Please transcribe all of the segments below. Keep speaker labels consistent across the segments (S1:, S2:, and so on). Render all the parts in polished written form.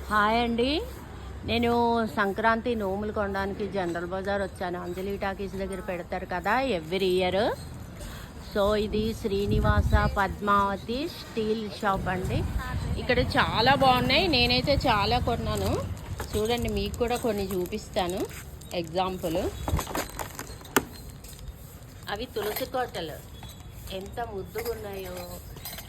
S1: Hi అండి. నేను సంక్రాంతి నోములు కొనడానికి జనరల్ బజార్ వచ్చాను. అంజలి టాకీస్ దగ్గర పెడతారు కదా ఎవ్రీ ఇయర్. సో ఇది శ్రీనివాస పద్మావతి స్టీల్ షాప్ అండి. ఇక్కడ చాలా బాగున్నాయి. నేనైతే చాలా కొన్నాను. చూడండి, మీకు కూడా కొన్ని చూపిస్తాను. ఎగ్జాంపుల్, అవి తులసి కోటలు ఎంత ముద్దుగా ఉన్నాయో.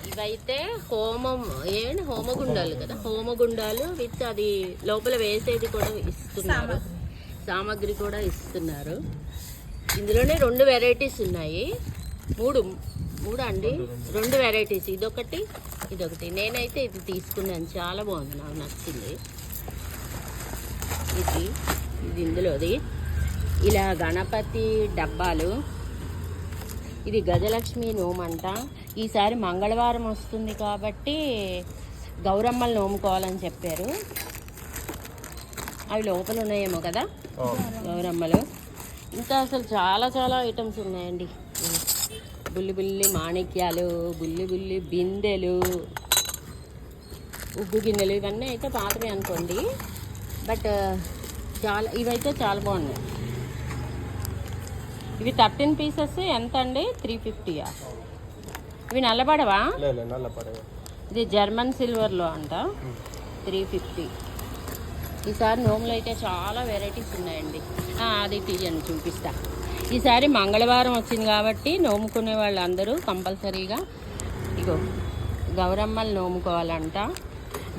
S1: ఇవైతే హోమగుండాలు కదా, హోమగుండాలు విత్ అది లోపల వేసేది కూడా ఇస్తున్నారు, సామాగ్రి కూడా ఇస్తున్నారు. ఇందులోనే 2 వెరైటీస్ ఉన్నాయి. మూడు అండి, 2 వెరైటీస్, ఇదొకటి ఇదొకటి. నేనైతే ఇది తీసుకున్నాను, చాలా బాగుంది, నాకు నచ్చింది. ఇది ఇందులోది. ఇలా గణపతి డబ్బాలు. ఇది గజలక్ష్మి నోమంట. ఈసారి మంగళవారం వస్తుంది కాబట్టి గౌరమ్మలు నోముకోవాలని చెప్పారు. అవి లోపల ఉన్నాయేమో కదా గౌరమ్మలు. ఇంకా అసలు చాలా చాలా ఐటమ్స్ ఉన్నాయండి. బుల్లి మాణిక్యాలు, బుల్లి బిందెలు, ఉగ్గు గిన్నెలు, ఇవన్నీ అయితే పాతవి అనుకోండి. బట్ ఇవైతే చాలా బాగున్నాయి. ఇవి 13 పీసెస్ ఎంత అండి? 350. ఇవి నల్లబడవా? ఇది జర్మన్ సిల్వర్లో అంట, 350. ఈసారి నోములు అయితే చాలా వెరైటీస్ ఉన్నాయండి. అది తీయండి, చూపిస్తా. ఈసారి మంగళవారం వచ్చింది కాబట్టి నోముకునే వాళ్ళందరూ కంపల్సరీగా ఇగో గౌరమ్మలు నోముకోవాలంట.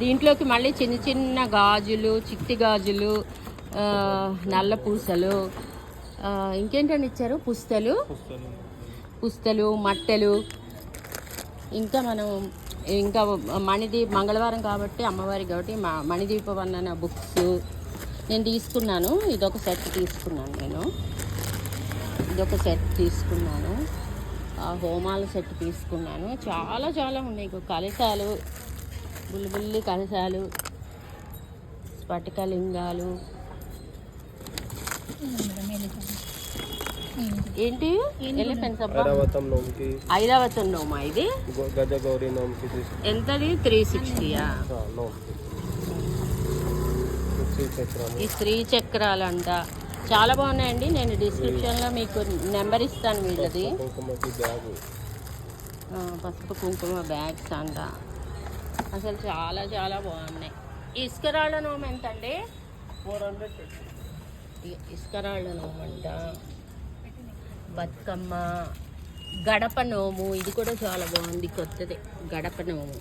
S1: దీంట్లోకి మళ్ళీ చిన్న చిన్న గాజులు, చిట్టి గాజులు, నల్ల పూసలు, ఇంకేంటని ఇచ్చారు, పుస్తలు, మట్టెలు. ఇంకా మంగళవారం కాబట్టి అమ్మవారి కాబట్టి మణిదీప వర్ణన బుక్స్ నేను తీసుకున్నాను. ఇదొక సెట్ తీసుకున్నాను. హోమాల సెట్ తీసుకున్నాను. చాలా చాలా ఉన్నాయి. కలశాలు, బుల్లి కలశాలు, స్ఫటికలింగాలు. ఏంటి ఐరావతం నోమా? ఇది
S2: గజగౌరి నోముకి
S1: ఎంతది? 360. ఈ శ్రీచక్రాలంట చాలా బాగున్నాయండి. నేను డిస్క్రిప్షన్లో మీకు నెంబర్ ఇస్తాను వీళ్ళది. పసుపు కుంకుమ బ్యాగ్స్ అంట. అసలు చాలా చాలా బాగున్నాయి. ఈ ఇసుకరాళ్ళ నోము ఎంత అండి? 400. ఇసుకరాళ్ళ నోము అంట. బతుకమ్మ, గడప నోము, ఇది కూడా చాలా బాగుంది, కొత్తదే గడప నోము.